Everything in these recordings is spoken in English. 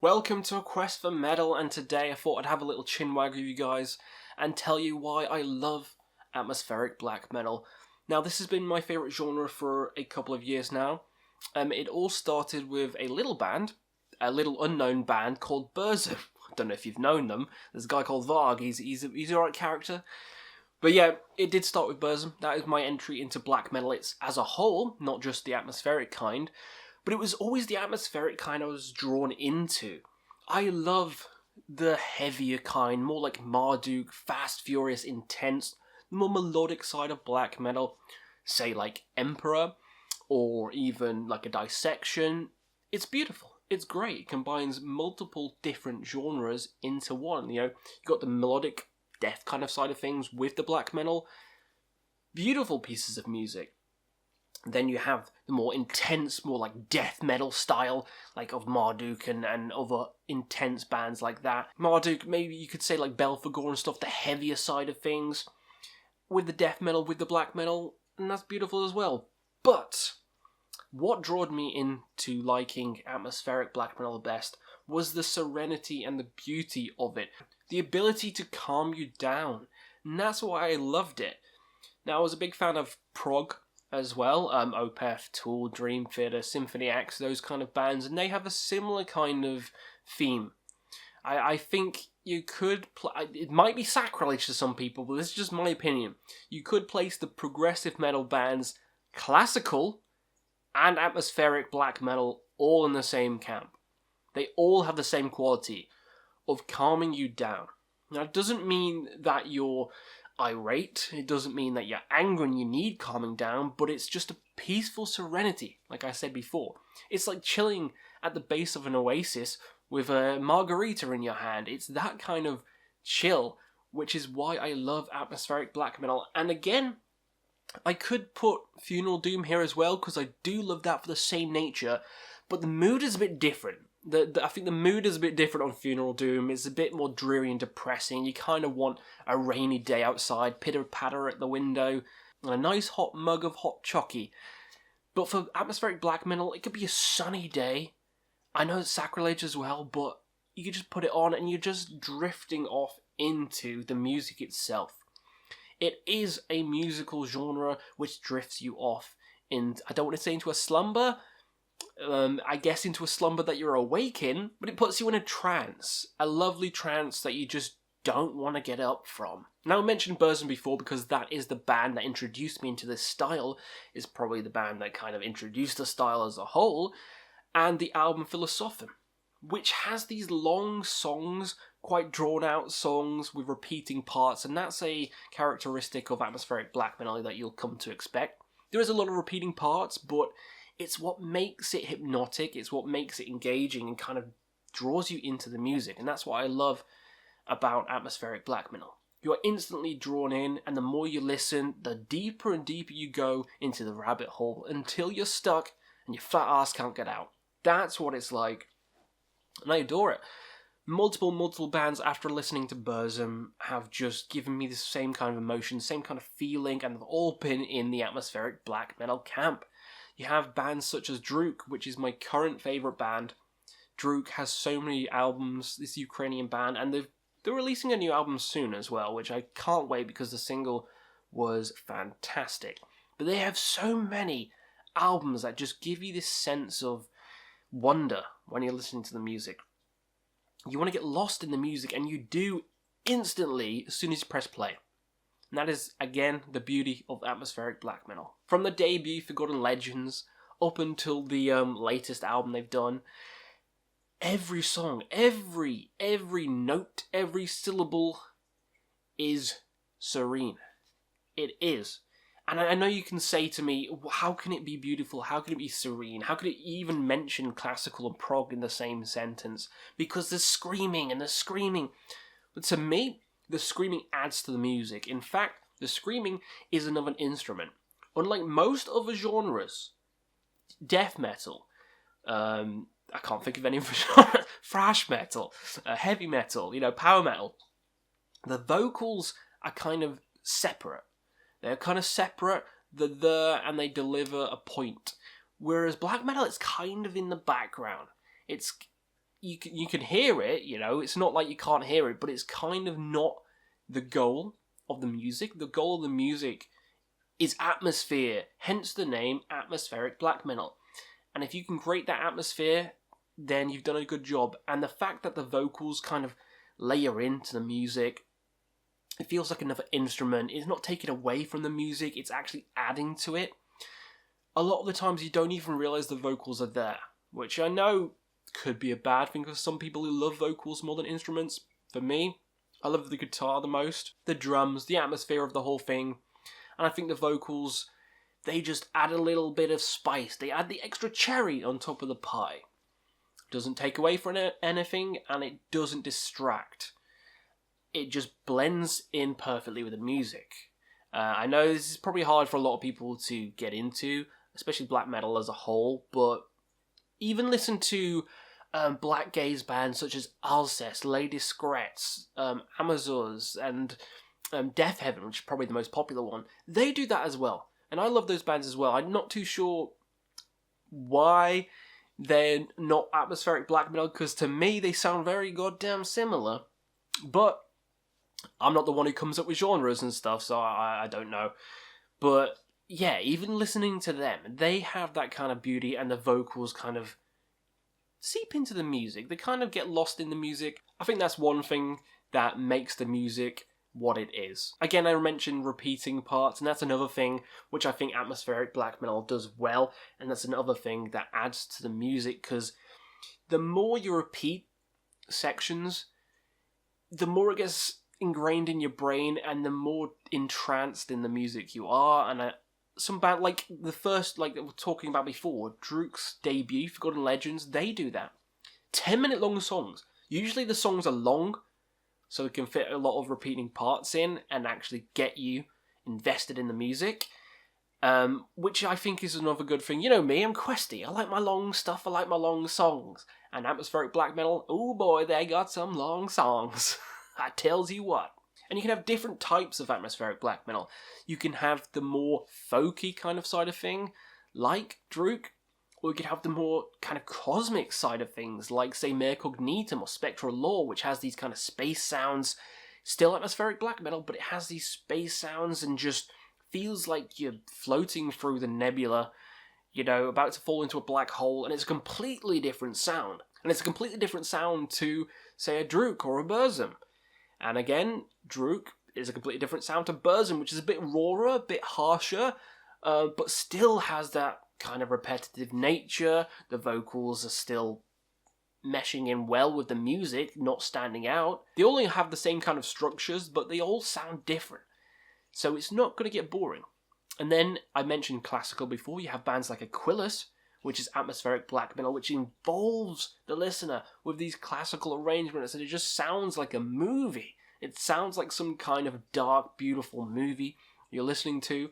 Welcome to A Quest for Metal, and today I thought I'd have a little chinwag with you guys and tell you why I love atmospheric black metal. Now, this has been my favourite genre for a couple of years now. It all started with a little band, a little unknown band called Burzum. I don't know if you've known them. There's a guy called Varg, he's an alright character. But yeah, it did start with Burzum. That is my entry into black metal. It's as a whole, not just the atmospheric kind. But it was always the atmospheric kind I was drawn into. I love the heavier kind, more like Marduk, fast, furious, intense, more melodic side of black metal. Say like Emperor, or even like a Dissection. It's beautiful. It's great. It combines multiple different genres into one. You got the melodic death kind of side of things with the black metal. Beautiful pieces of music. Then you have the more intense, more like death metal style, like of Marduk and other intense bands like that. Marduk, maybe you could say like Belphegor and stuff, the heavier side of things. With the death metal, with the black metal, and that's beautiful as well. But what drew me into liking atmospheric black metal the best was the serenity and the beauty of it. The ability to calm you down. And that's why I loved it. Now, I was a big fan of prog as well, Opeth, Tool, Dream Theater, Symphony X, those kind of bands, and they have a similar kind of theme. I think you could, it might be sacrilege to some people, but this is just my opinion. You could place the progressive metal bands, classical and atmospheric black metal, all in the same camp. They all have the same quality of calming you down. Now, it doesn't mean that you're irate, it doesn't mean that you're angry and you need calming down, but it's just a peaceful serenity, like I said before. It's like chilling at the base of an oasis with a margarita in your hand. It's that kind of chill, which is why I love atmospheric black metal. And again, I could put Funeral Doom here as well, because I do love that for the same nature, but the mood is a bit different. I think the mood is a bit different on Funeral Doom. It's a bit more dreary and depressing. You kind of want a rainy day outside, pitter-patter at the window, and a nice hot mug of hot chocky. But for atmospheric black metal, it could be a sunny day. I know it's sacrilege as well, but you could just put it on and you're just drifting off into the music itself. It is a musical genre which drifts you off, I don't want to say into a slumber, I guess into a slumber that you're awake in, but it puts you in a trance. A lovely trance that you just don't want to get up from. Now, I mentioned Burzum before because that is the band that introduced me into this style, is probably the band that kind of introduced the style as a whole, and the album Philosophem, which has these long songs, quite drawn out songs with repeating parts, and that's a characteristic of atmospheric black metal that you'll come to expect. There is a lot of repeating parts, but it's what makes it hypnotic, it's what makes it engaging and kind of draws you into the music. And that's what I love about atmospheric black metal. You are instantly drawn in, and the more you listen, the deeper and deeper you go into the rabbit hole until you're stuck and your fat ass can't get out. That's what it's like. And I adore it. Multiple bands after listening to Burzum have just given me the same kind of emotion, same kind of feeling, and they've all been in the atmospheric black metal camp. You have bands such as Druk, which is my current favourite band. Druk has so many albums, this Ukrainian band, and they're releasing a new album soon as well, which I can't wait because the single was fantastic. But they have so many albums that just give you this sense of wonder when you're listening to the music. You want to get lost in the music, and you do instantly as soon as you press play. And that is, again, the beauty of atmospheric black metal. From the debut, Forgotten Legends, up until the latest album they've done, every song, every note, every syllable is serene. It is. And I know you can say to me, how can it be beautiful? How can it be serene? How could it even mention classical and prog in the same sentence? Because there's screaming and there's screaming. But to me, the screaming adds to the music. In fact, the screaming is another instrument. Unlike most other genres, death metal, I can't think of any other genre, thrash metal, heavy metal, power metal, the vocals are kind of separate. They're kind of separate, they're there, and they deliver a point. Whereas black metal, it's kind of in the background. It's you can hear it, you know, it's not like you can't hear it, but it's kind of not the goal of the music. The goal of the music is atmosphere, hence the name atmospheric black metal. And if you can create that atmosphere, then you've done a good job. And the fact that the vocals kind of layer into the music, it feels like another instrument. It's not taking away from the music, it's actually adding to it. A lot of the times you don't even realise the vocals are there, which I know could be a bad thing for some people who love vocals more than instruments. For me, I love the guitar the most, the drums, the atmosphere of the whole thing, and I think the vocals, they just add a little bit of spice. They add the extra cherry on top of the pie. Doesn't take away from anything, and it doesn't distract. It just blends in perfectly with the music. I know this is probably hard for a lot of people to get into, especially black metal as a whole, but even listen to black gaze bands such as Alcest, Lady Scratch, Amazons, and Death Heaven, which is probably the most popular one. They do that as well, and I love those bands as well. I'm not too sure why they're not atmospheric black metal, because to me they sound very goddamn similar, but I'm not the one who comes up with genres and stuff, so I don't know. But yeah, even listening to them, they have that kind of beauty, and the vocals kind of seep into the music. They kind of get lost in the music. I think that's one thing that makes the music what it is. Again, I mentioned repeating parts, and that's another thing which I think atmospheric black metal does well, and that's another thing that adds to the music, because the more you repeat sections, the more it gets ingrained in your brain, and the more entranced in the music you are. And some band, like the first, like we were talking about before, Druk's debut, Forgotten Legends, they do that. 10-minute long songs. Usually the songs are long, so it can fit a lot of repeating parts in and actually get you invested in the music, which I think is another good thing. You know me, I'm questy. I like my long stuff, I like my long songs. And atmospheric black metal, oh boy, they got some long songs. I tells you what. And you can have different types of atmospheric black metal. You can have the more folky kind of side of thing, like Druk, or you could have the more kind of cosmic side of things, like, say, Mare Cognitum or Spectral Law, which has these kind of space sounds. Still atmospheric black metal, but it has these space sounds and just feels like you're floating through the nebula, you know, about to fall into a black hole, and it's a completely different sound. And it's a completely different sound to, say, a Druk or a Burzum. And again, Druk is a completely different sound to Burzum, which is a bit rawer, a bit harsher, but still has that kind of repetitive nature. The vocals are still meshing in well with the music, not standing out. They all have the same kind of structures, but they all sound different. So it's not going to get boring. And then, I mentioned classical before, you have bands like Aquilus, which is atmospheric black metal, which involves the listener with these classical arrangements, and it just sounds like a movie. It sounds like some kind of dark, beautiful movie you're listening to,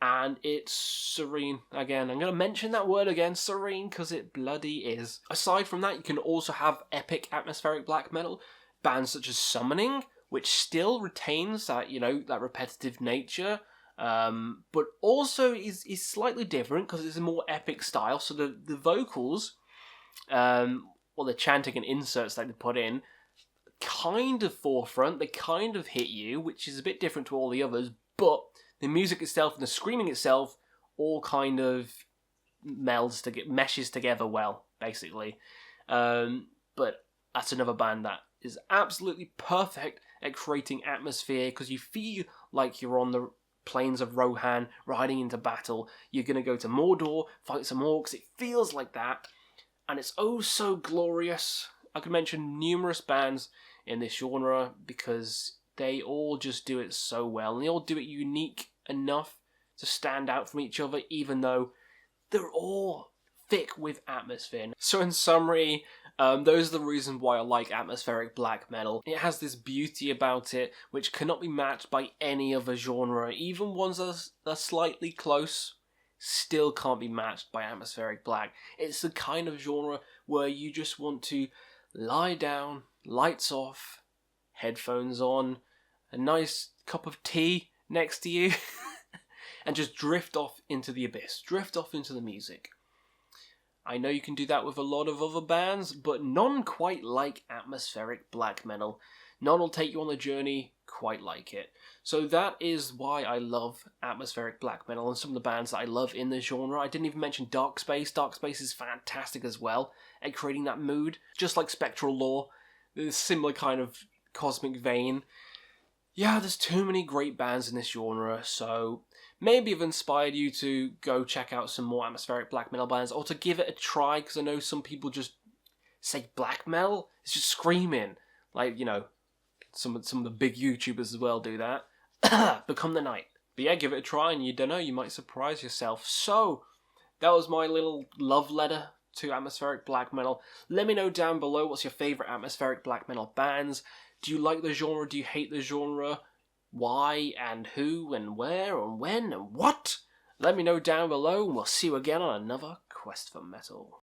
and it's serene. Again, I'm going to mention that word again, serene, because it bloody is. Aside from that, you can also have epic atmospheric black metal, bands such as Summoning, which still retains that, you know, that repetitive nature, but also is slightly different because it's a more epic style. So the vocals, or the chanting and inserts that they put in, kind of forefront, they kind of hit you, which is a bit different to all the others, but the music itself and the screaming itself all kind of meshes together well, basically. But that's another band that is absolutely perfect at creating atmosphere, because you feel like you're on the plains of Rohan, riding into battle. You're going to go to Mordor, fight some orcs. It feels like that, and it's oh so glorious. I could mention numerous bands in this genre because they all just do it so well, and they all do it unique enough to stand out from each other, even though they're all thick with atmosphere. So in summary, those are the reasons why I like atmospheric black metal. It has this beauty about it which cannot be matched by any other genre. Even ones that are slightly close still can't be matched by atmospheric black. It's the kind of genre where you just want to lie down, lights off, headphones on, a nice cup of tea next to you, and just drift off into the abyss, drift off into the music. I know you can do that with a lot of other bands, but none quite like atmospheric black metal. None will take you on the journey quite like it. So that is why I love atmospheric black metal and some of the bands that I love in the genre. I didn't even mention Dark Space. Dark Space is fantastic as well at creating that mood, just like Spectral Law. There's a similar kind of cosmic vein. Yeah, there's too many great bands in this genre, so maybe I've inspired you to go check out some more atmospheric black metal bands, or to give it a try, because I know some people just say black metal, it's just screaming. Like, some of the big YouTubers as well do that. Become the Night. But yeah, give it a try, and you don't know, you might surprise yourself. So, that was my little love letter to atmospheric black metal. Let me know down below what's your favourite atmospheric black metal bands. Do you like the genre? Do you hate the genre? Why and who and where and when and what? Let me know down below, and we'll see you again on another Quest for Metal.